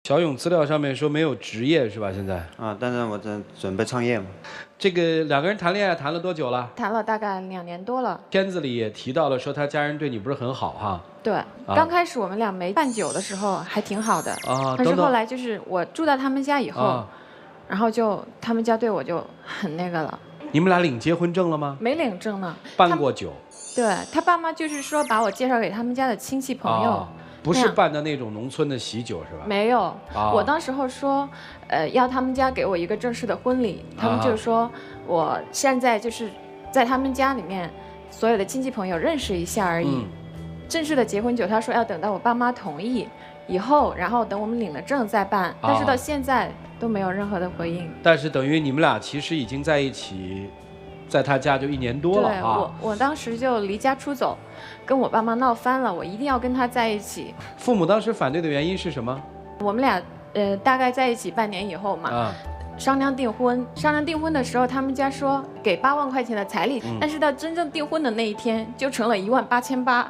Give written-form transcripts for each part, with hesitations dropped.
小勇资料上面说没有职业是吧？现在啊，但是我准备创业嘛。这个两个人谈恋爱谈了多久了？谈了大概2年多了。片子里也提到了，说他家人对你不是很好哈。对，刚开始我们俩没办酒的时候还挺好的啊，但是后来就是我住到他们家以后，然后就他们家对我就很那个了。你们俩领结婚证了吗？没领证呢。办过酒。对他爸妈就是说把我介绍给他们家的亲戚朋友。不是办的那种农村的喜酒是吧？没有，我当时候说，要他们家给我一个正式的婚礼，他们就说我现在就是在他们家里面所有的亲戚朋友认识一下而已。正式的结婚酒，他说要等到我爸妈同意以后，然后等我们领了证再办，但是到现在都没有任何的回应。但是等于你们俩其实已经在一起，在他家就1年多了啊。对，我当时就离家出走，跟我爸妈闹翻了，我一定要跟他在一起。父母当时反对的原因是什么？我们俩大概在一起半年以后嘛，商量订婚。商量订婚的时候，他们家说给8万块钱的彩礼，但是到真正订婚的那一天就成了18800。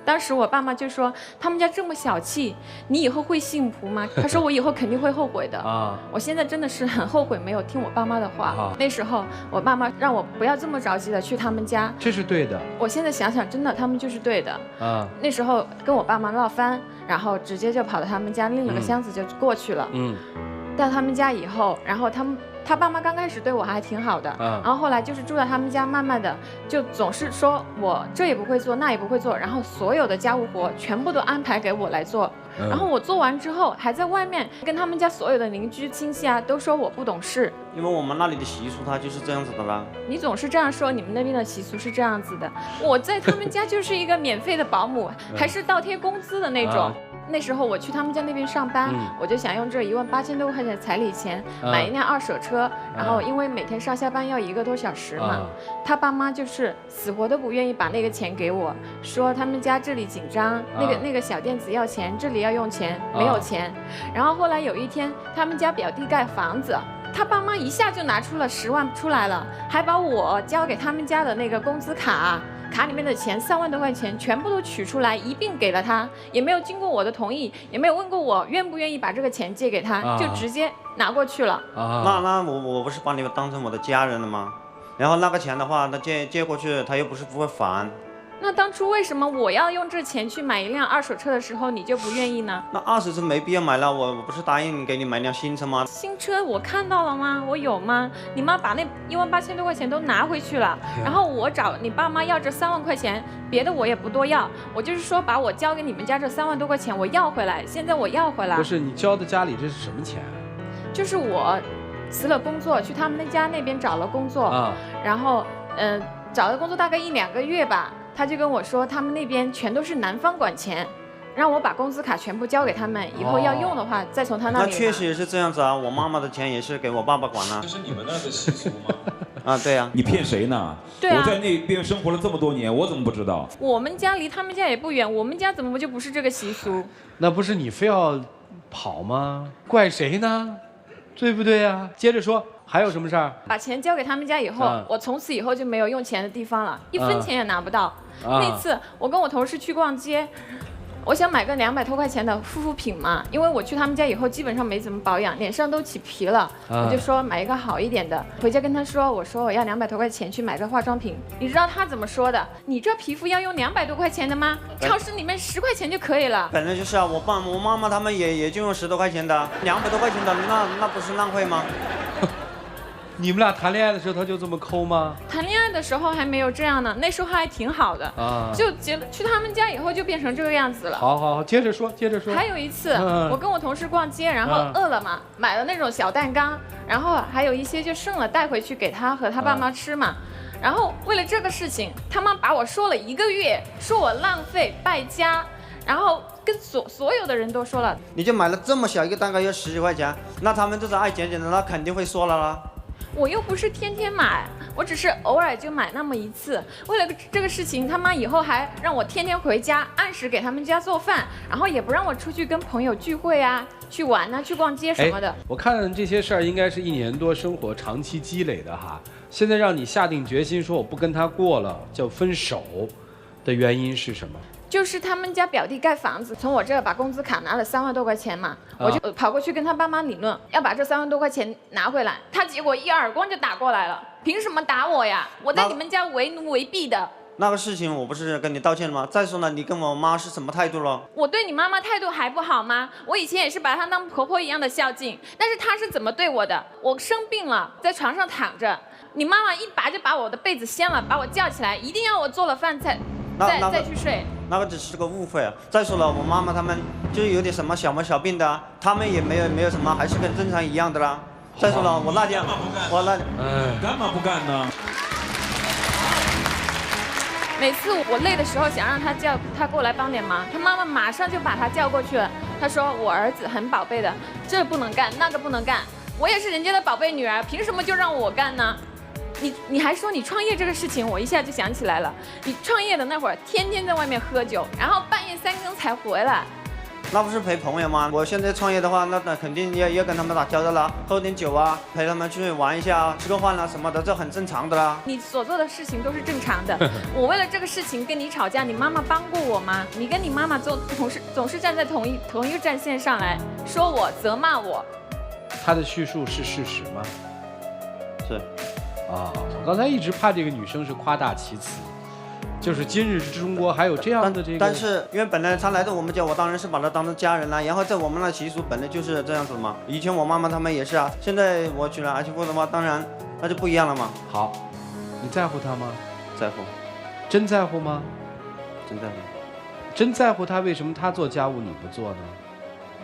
当时我爸妈就说他们家这么小气，你以后会幸福吗？他说我以后肯定会后悔的。我现在真的是很后悔没有听我爸妈的话。那时候我爸妈让我不要这么着急的去他们家，这是对的。我现在想想，真的他们就是对的。那时候跟我爸妈闹翻，然后直接就跑到他们家拎了个箱子就过去了。到他们家以后，然后他爸妈刚开始对我还挺好的，然后后来就是住在他们家，慢慢的就总是说我这也不会做，那也不会做，然后所有的家务活全部都安排给我来做，然后我做完之后还在外面跟他们家所有的邻居亲戚啊都说我不懂事，因为我们那里的习俗它就是这样子的啦。你总是这样说，你们那边的习俗是这样子的，我在他们家就是一个免费的保姆，还是倒贴工资的那种。那时候我去他们家那边上班，我就想用这18000多块钱的彩礼钱买一辆2手车，然后因为每天上下班要1个多小时嘛，他爸妈就是死活都不愿意把那个钱给我，说他们家这里紧张，那个小店子要钱，这里要用钱，没有钱。然后后来有一天，他们家表弟盖房子，他爸妈一下就拿出了10万出来了，还把我交给他们家的那个工资卡里面的钱3万多块钱全部都取出来一并给了他，也没有经过我的同意，也没有问过我愿不愿意把这个钱借给他，就直接拿过去了。那我不是把你们当成我的家人了吗？然后那个钱的话，他借过去，他又不是不会还。那当初为什么我要用这钱去买一辆2手车的时候，你就不愿意呢？那2手车没必要买了，我不是答应给你买辆新车吗？新车我看到了吗？我有吗？你妈把那18000多块钱都拿回去了，然后我找你爸妈要这3万块钱，别的我也不多要，我就是说把我交给你们家这3万多块钱我要回来，现在我要回来。不是你交的家里这是什么钱？就是我辞了工作，去他们家那边找了工作，然后找了工作大概1、2个月吧。他就跟我说，他们那边全都是男方管钱，让我把工资卡全部交给他们，以后要用的话再从他那里拿。那确实也是这样子啊，我妈妈的钱也是给我爸爸管了。这是你们那的习俗吗？对呀。你骗谁呢？对啊，我在那边生活了这么多年，我怎么不知道？我们家离他们家也不远，我们家怎么就不是这个习俗？那不是你非要跑吗？怪谁呢？对不对呀？接着说。还有什么事儿？把钱交给他们家以后，我从此以后就没有用钱的地方了，1分钱也拿不到。那次我跟我同事去逛街，我想买个200多块钱的护肤品嘛，因为我去他们家以后基本上没怎么保养，脸上都起皮了，我就说买一个好一点的。回家跟他说，我说我要200多块钱去买个化妆品，你知道他怎么说的？你这皮肤要用200多块钱的吗？超市里面10块钱就可以了。反正就是啊，我妈妈他们也就用10多块钱的，200多块钱的，那不是浪费吗？你们俩谈恋爱的时候他就这么抠吗？谈恋爱的时候还没有这样呢，那时候还挺好的就去他们家以后就变成这个样子了。好，接着说。还有一次，我跟我同事逛街，然后饿了嘛，买了那种小蛋糕，然后还有一些就剩了带回去给他和他爸妈吃嘛。然后为了这个事情，他妈把我说了1个月，说我浪费败家。然后跟所有的人都说了，你就买了这么小一个蛋糕要10几块钱，那他们这种爱捡捡的，那肯定会说了啦。我又不是天天买，我只是偶尔就买那么一次。为了这个事情，他妈以后还让我天天回家，按时给他们家做饭，然后也不让我出去跟朋友聚会啊、去玩啊、去逛街什么的。我看这些事儿应该是1年多生活长期积累的哈。现在让你下定决心说我不跟他过了，叫分手的原因是什么？就是他们家表弟盖房子，从我这把工资卡拿了3万多块钱嘛，我就跑过去跟他爸妈理论，要把这3万多块钱拿回来。他结果一耳光就打过来了，凭什么打我呀？我在你们家为奴为婢的。那个事情我不是跟你道歉了吗？再说了，你跟我妈是什么态度了？我对你妈妈态度还不好吗？我以前也是把她当婆婆一样的孝敬，但是她是怎么对我的？我生病了，在床上躺着，你妈妈一把就把我的被子掀了，把我叫起来，一定要我做了饭再去睡。那个只是个误会啊！再说了，我妈妈他们就是有点什么小毛小病的啊，他们也没有什么，还是跟正常一样的啦。再说了，我那天干嘛不干呢？每次我累的时候，想让他过来帮点忙，他妈妈马上就把他叫过去了。他说我儿子很宝贝的，这不能干，那个不能干。我也是人家的宝贝女儿，凭什么就让我干呢？你还说你创业这个事情，我一下就想起来了。你创业的那会儿，天天在外面喝酒，然后半夜3更才回来。那不是陪朋友吗？我现在创业的话，那肯定要跟他们打交道啦，喝点酒啊，陪他们去玩一下，吃个饭啊什么的，这很正常的啦。你所做的事情都是正常的。我为了这个事情跟你吵架，你妈妈帮过我吗？你跟你妈妈总是站在同一个战线上来说我，责骂我。他的叙述是事实吗？是。我刚才一直怕这个女生是夸大其词，就是今日之中国还有这样的这个。但是因为本来她来到我们家，我当然是把她当成家人啦。然后在我们那习俗本来就是这样子嘛。以前我妈妈他们也是啊。现在我娶了儿媳妇的话，当然那就不一样了嘛。好，你在乎她吗？在乎。真在乎吗？真在乎。真在乎她，为什么她做家务你不做呢？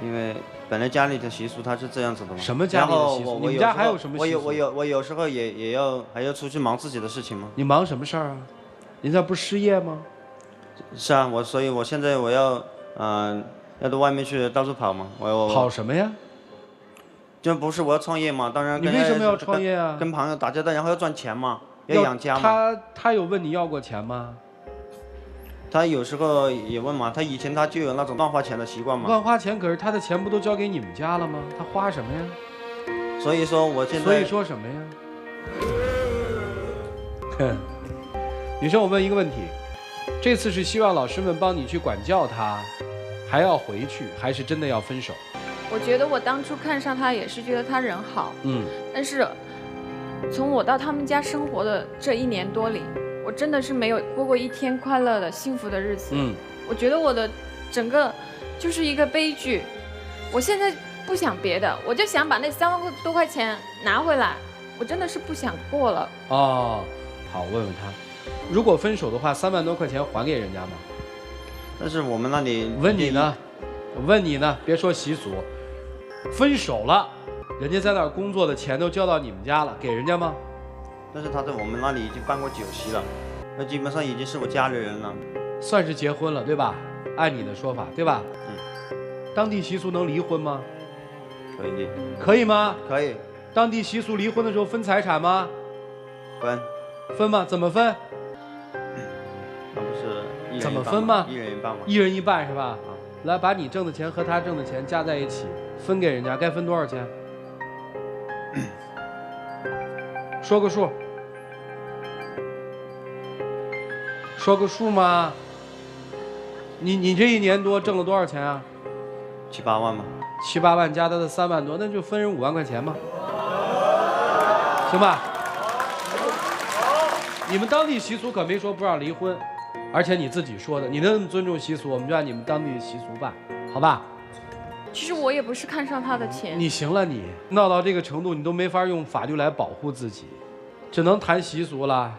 因为本来家里的习俗它是这样子的嘛。什么家里的习俗？你们家还有什么习俗？我有时候也还要出去忙自己的事情吗？你忙什么事儿啊？你那不是失业吗？是啊，所以我现在我要到外面去到处跑嘛。我跑什么呀？就不是我要创业嘛？当然。你为什么要创业啊？跟朋友打交道，然后要赚钱嘛，要养家嘛。他有问你要过钱吗？他有时候也问嘛，他以前他就有那种乱花钱的习惯嘛。乱花钱，可是他的钱不都交给你们家了吗？他花什么呀？所以说我现在。所以说什么呀？哼，女生，我问一个问题，这次是希望老师们帮你去管教他，还要回去，还是真的要分手？我觉得我当初看上他也是觉得他人好，但是从我到他们家生活的这1年多里，我真的是没有过一天快乐的幸福的日子。我觉得我的整个就是一个悲剧。我现在不想别的，我就想把那3万多块钱拿回来。我真的是不想过了。好，问问他，如果分手的话，3万多块钱还给人家吗？但是我们那里问你呢，别说习俗，分手了，人家在那儿工作的钱都交到你们家了，给人家吗？但是他在我们那里已经办过酒席了，那基本上已经是我家里人了，算是结婚了，对吧？按你的说法，对吧？当地习俗能离婚吗？可以。可以吗？可以。当地习俗离婚的时候分财产吗？分吗？怎么分？那不是一人一半吗？怎么分吗？一人一半吗？一人一半是吧？来，把你挣的钱和他挣的钱加在一起，分给人家，该分多少钱？说个数。说个数吗？你这1年多挣了多少钱啊？7、8万吧。7、8万加他的3万多，那就分人5万块钱嘛，行吧？你们当地习俗可没说不让离婚，而且你自己说的，你那么尊重习俗，我们就按你们当地的习俗办，好吧？其实我也不是看上他的钱。你行了，你闹到这个程度，你都没法用法律来保护自己，只能谈习俗了。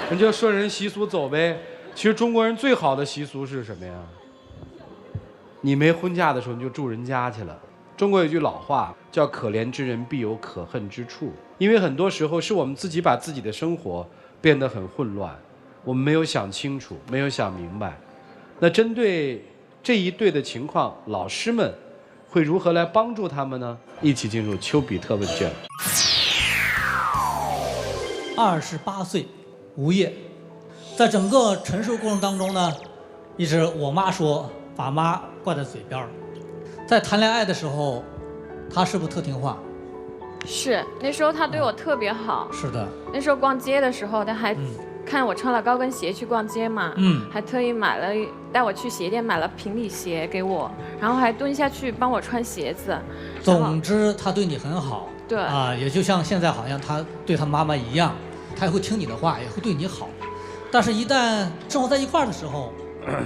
你就顺人习俗走呗。其实中国人最好的习俗是什么呀？你没婚嫁的时候你就住人家去了。中国有句老话叫可怜之人必有可恨之处，因为很多时候是我们自己把自己的生活变得很混乱，我们没有想清楚，没有想明白。那针对这一对的情况，老师们会如何来帮助他们呢？一起进入丘比特问卷。28岁，无业，在整个陈述过程当中呢，一直我妈说把妈挂在嘴边了。在谈恋爱的时候，他是不是特听话？是，那时候他对我特别好。是的。那时候逛街的时候，他还看我穿了高跟鞋去逛街嘛，还特意带我去鞋店买了平底鞋给我，然后还蹲下去帮我穿鞋子。总之，他对你很好。对啊，也就像现在好像他对他妈妈一样，他也会听你的话，也会对你好。但是，一旦生活在一块儿的时候，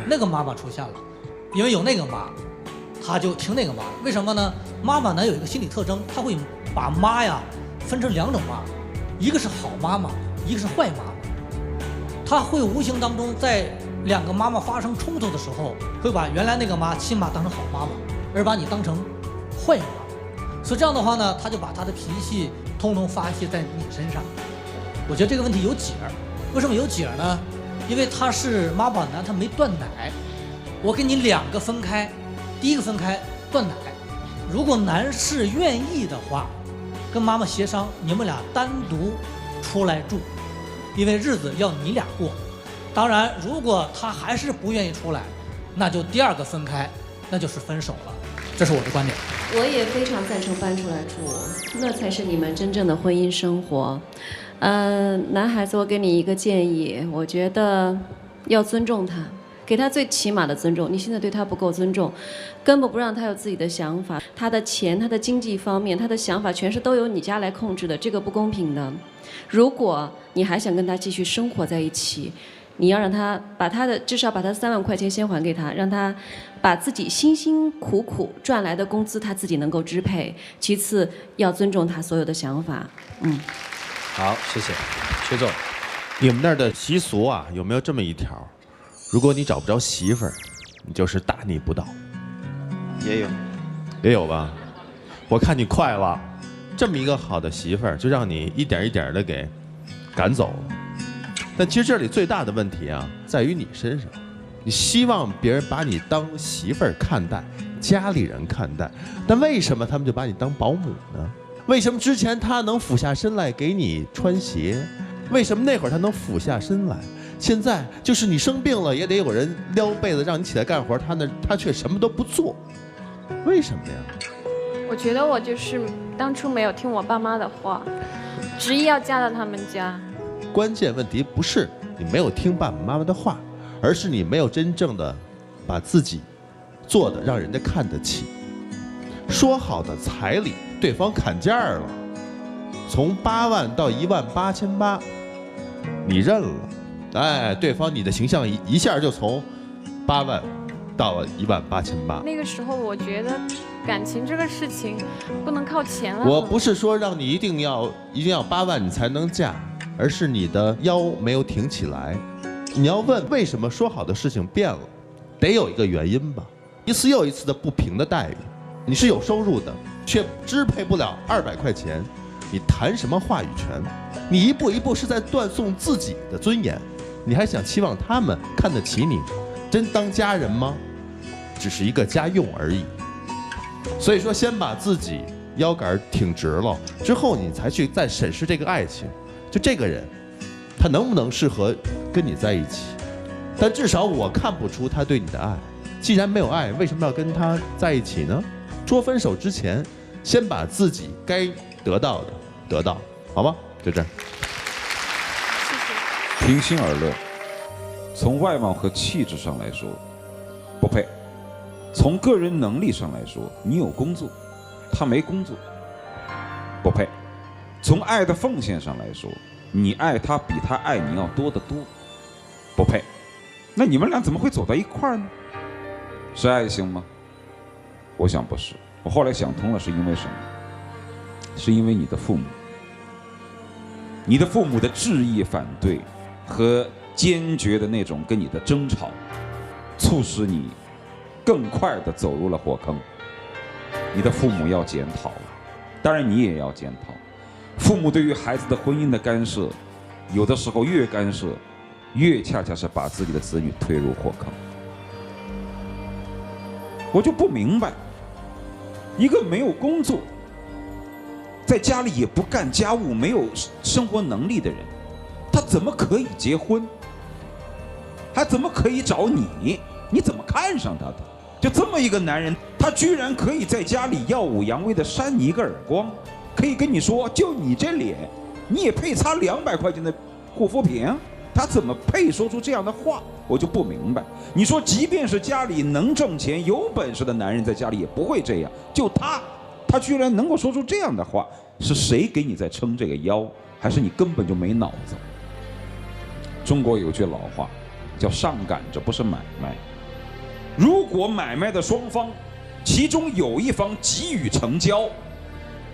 那个妈妈出现了，因为有那个妈，他就听那个妈。为什么呢？妈妈呢有一个心理特征，她会把妈呀分成两种妈，一个是好妈妈，一个是坏妈妈。她会无形当中在两个妈妈发生冲突的时候，会把原来那个妈亲妈当成好妈妈，而把你当成坏妈妈。所以这样的话呢，她就把她的脾气通通发泄在你身上。我觉得这个问题有解儿。为什么有解儿呢？因为他是妈宝男，他没断奶。我给你两个分开，第一个分开断奶。如果男士愿意的话，跟妈妈协商，你们俩单独出来住，因为日子要你俩过。当然，如果他还是不愿意出来，那就第二个分开，那就是分手了。这是我的观点。我也非常赞成搬出来住，那才是你们真正的婚姻生活。男孩子，我给你一个建议，我觉得要尊重他，给他最起码的尊重。你现在对他不够尊重，根本不让他有自己的想法，他的钱、他的经济方面、他的想法全是都由你家来控制的，这个不公平的。如果你还想跟他继续生活在一起，你要让他至少把他3万块钱先还给他，让他把自己辛辛苦苦赚来的工资他自己能够支配。其次，要尊重他所有的想法。好，谢谢，薛总。你们那儿的习俗啊，有没有这么一条？如果你找不着媳妇儿，你就是大逆不道。也有吧？我看你快了，这么一个好的媳妇儿，就让你一点一点的给赶走了。但其实这里最大的问题啊，在于你身上。你希望别人把你当媳妇儿看待，家里人看待，但为什么他们就把你当保姆呢？为什么之前他能俯下身来给你穿鞋？为什么那会儿他能俯下身来？现在就是你生病了，也得有人撩被子让你起来干活，他却什么都不做，为什么呀？我觉得我就是当初没有听我爸妈的话，执意要嫁到他们家。关键问题不是你没有听爸爸妈妈的话，而是你没有真正的把自己做的让人家看得起。说好的彩礼，对方砍价了，从8万到18800，你认了，哎，对方你的形象一下就从8万到了18800。那个时候我觉得感情这个事情不能靠钱了。我不是说让你一定要8万你才能嫁，而是你的腰没有挺起来。你要问为什么说好的事情变了，得有一个原因吧。一次又一次的不平的待遇，你是有收入的，却支配不了200块钱，你谈什么话语权？你一步一步是在断送自己的尊严，你还想期望他们看得起你？真当家人吗？只是一个家用而已。所以说，先把自己腰杆挺直了，之后你才去再审视这个爱情，就这个人，他能不能适合跟你在一起？但至少我看不出他对你的爱。既然没有爱，为什么要跟他在一起呢？说分手之前，先把自己该得到的得到，好吗？就这样。平心而论，从外貌和气质上来说，不配；从个人能力上来说，你有工作，他没工作，不配；从爱的奉献上来说，你爱他比他爱你要多得多，不配。那你们俩怎么会走到一块儿呢？是爱情吗？我想不是。我后来想通了，是因为什么？是因为你的父母，你的父母的执意反对和坚决的那种跟你的争吵，促使你更快地走入了火坑。你的父母要检讨了，当然你也要检讨。父母对于孩子的婚姻的干涉，有的时候越干涉，越恰恰是把自己的子女推入火坑。我就不明白，一个没有工作，在家里也不干家务，没有生活能力的人，他怎么可以结婚？还怎么可以找你？你怎么看上他的？就这么一个男人，他居然可以在家里耀武扬威的扇你一个耳光，可以跟你说，就你这脸，你也配擦200块钱的护肤品？他怎么配说出这样的话？我就不明白。你说，即便是家里能挣钱、有本事的男人，在家里也不会这样。就他居然能够说出这样的话，是谁给你在撑这个腰？还是你根本就没脑子？中国有句老话，叫上赶着不是买卖。如果买卖的双方，其中有一方急于成交，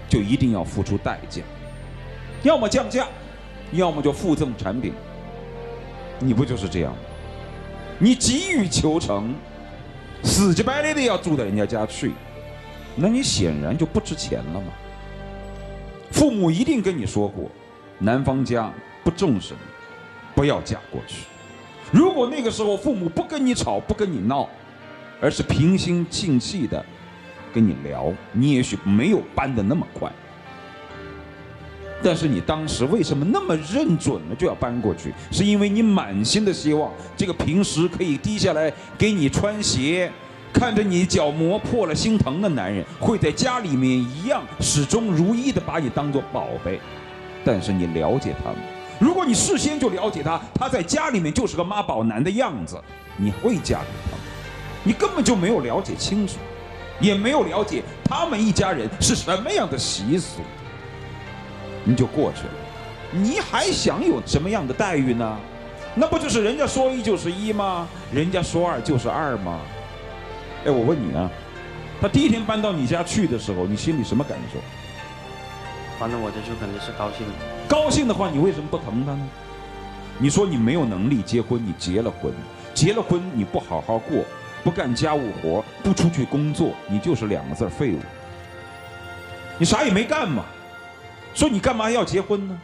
就一定要付出代价，要么降价，要么就附赠产品。你不就是这样吗？你急于求成，死乞白赖的要住到人家家去，那你显然就不值钱了嘛。父母一定跟你说过，男方家不重视你，不要嫁过去。如果那个时候父母不跟你吵，不跟你闹，而是平心静气的跟你聊，你也许没有搬得那么快。但是你当时为什么那么认准了就要搬过去？是因为你满心的希望这个平时可以低下来给你穿鞋，看着你脚磨破了心疼的男人，会在家里面一样始终如一的把你当作宝贝。但是你了解他吗？如果你事先就了解他，他在家里面就是个妈宝男的样子，你会嫁给他吗？你根本就没有了解清楚，也没有了解他们一家人是什么样的习俗，你就过去了。你还想有什么样的待遇呢？那不就是人家说一就是一吗？人家说二就是二吗？哎，我问你啊，他第一天搬到你家去的时候，你心里什么感受？反正我这就肯定是高兴。高兴的话，你为什么不疼他呢？你说你没有能力结婚，你结了婚，结了婚你不好好过，不干家务活，不出去工作，你就是2个字：废物。你啥也没干嘛，说你干嘛要结婚呢？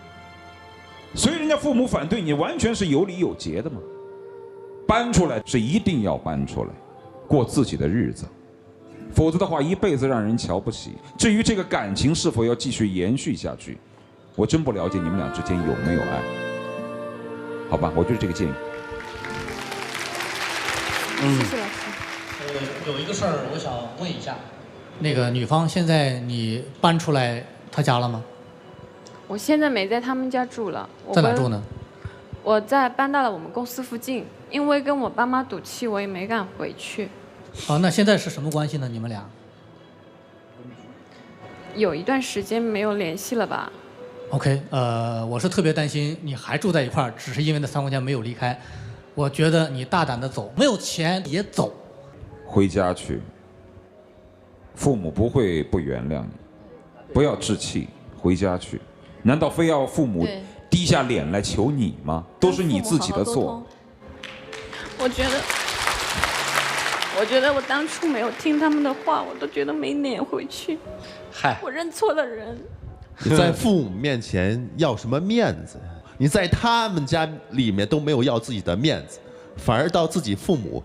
所以人家父母反对你，完全是有理有节的嘛。搬出来是一定要搬出来，过自己的日子，否则的话一辈子让人瞧不起。至于这个感情是否要继续延续下去，我真不了解你们俩之间有没有爱。好吧，我就是这个建议。谢谢老师。有一个事儿我想问一下，那个女方现在你搬出来她家了吗？我现在没在他们家住了。在哪住呢？我搬到了我们公司附近，因为跟我爸妈赌气，我也没敢回去。那现在是什么关系呢？你们俩？有一段时间没有联系了吧。OK，我是特别担心你还住在一块儿，只是因为那3块钱没有离开。我觉得你大胆的走，没有钱也走。回家去，父母不会不原谅你，不要置气，回家去。难道非要父母低下脸来求你吗？都是你自己的错。我觉得我当初没有听他们的话，我都觉得没脸回去。嗨，我认错了人。你在父母面前要什么面子呀？你在他们家里面都没有要自己的面子，反而到自己父母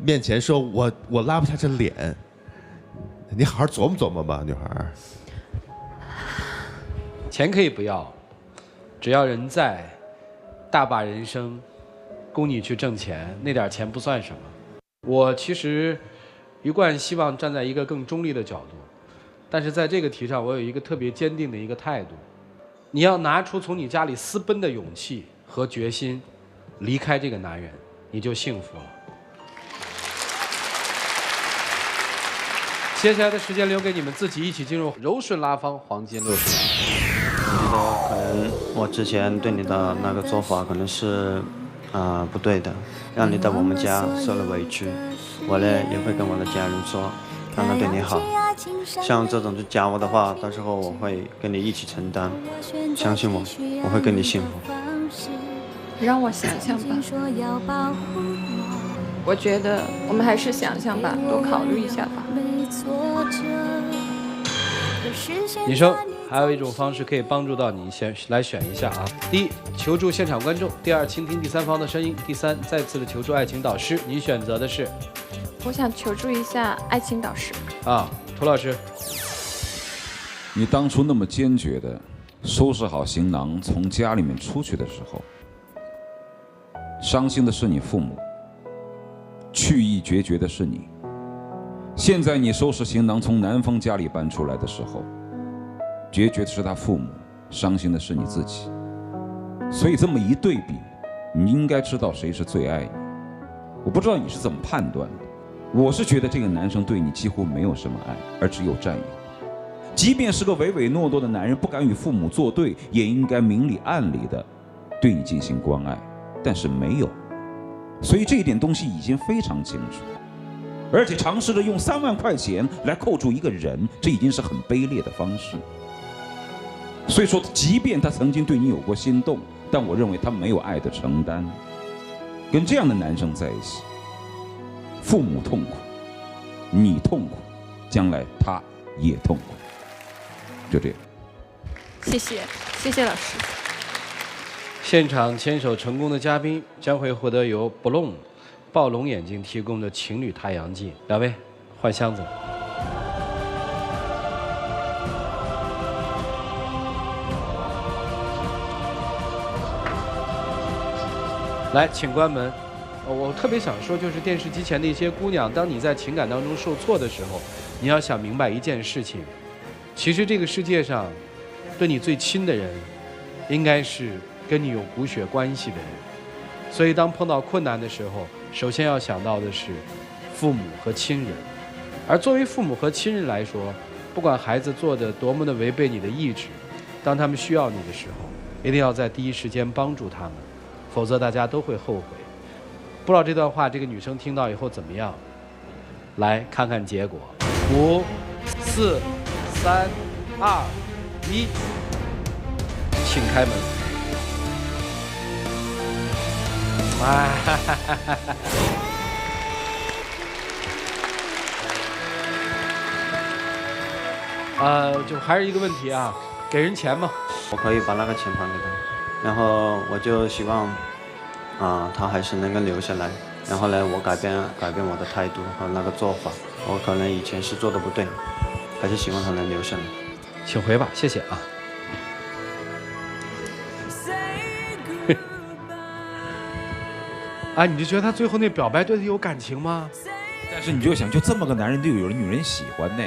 面前说我拉不下这脸。你好好琢磨琢磨吧，女孩。钱可以不要，只要人在，大把人生供你去挣钱，那点钱不算什么。我其实一贯希望站在一个更中立的角度，但是在这个题上，我有一个特别坚定的一个态度：你要拿出从你家里私奔的勇气和决心，离开这个男人，你就幸福了。接下来的时间留给你们自己，一起进入柔顺拉芳黄金60秒。我觉得可能我之前对你的那个做法可能是不对的，让你在我们家受了委屈，我呢也会跟我的家人说，让他对你好。像这种就加我的话，到时候我会跟你一起承担，相信我，我会跟你幸福。让我想想吧，我觉得我们还是想想吧，多考虑一下吧。女生还有一种方式可以帮助到你，先来选一下啊。第一，求助现场观众；第二，倾听第三方的声音；第三，再次的求助爱情导师。你选择的是？我想求助一下爱情导师。涂老师，你当初那么坚决的收拾好行囊从家里面出去的时候，伤心的是你父母，去意决绝的是你。现在你收拾行囊从男方家里搬出来的时候，决绝的是他父母，伤心的是你自己。所以这么一对比，你应该知道谁是最爱你。我不知道你是怎么判断的，我是觉得这个男生对你几乎没有什么爱，而只有占有。即便是个唯唯诺诺的男人，不敢与父母作对，也应该明里暗里的对你进行关爱，但是没有。所以这一点东西已经非常清楚，而且尝试着用3万块钱来扣住一个人，这已经是很卑劣的方式。所以说，即便他曾经对你有过心动，但我认为他没有爱的承担。跟这样的男生在一起，父母痛苦，你痛苦，将来他也痛苦。就这样。谢谢，谢谢老师。现场牵手成功的嘉宾将会获得由 Bloom 暴龙眼镜提供的情侣太阳镜。两位换箱子。来，请关门。我特别想说，就是电视机前的一些姑娘，当你在情感当中受挫的时候，你要想明白一件事情，其实这个世界上，对你最亲的人，应该是跟你有骨血关系的人。所以当碰到困难的时候，首先要想到的是父母和亲人。而作为父母和亲人来说，不管孩子做的多么的违背你的意志，当他们需要你的时候，一定要在第一时间帮助他们，否则大家都会后悔。不知道这段话这个女生听到以后怎么样？来看看结果。5、4、3、2、1，请开门。就还是一个问题啊，给人钱吗？我可以把那个钱还给他，然后我就希望，他还是能够留下来。然后呢，我改变我的态度和那个做法，我可能以前是做的不对，还是希望他能留下来。请回吧，谢谢啊。啊，你就觉得他最后那表白对他有感情吗？但是你就想，就这么个男人，就有人女人喜欢呢。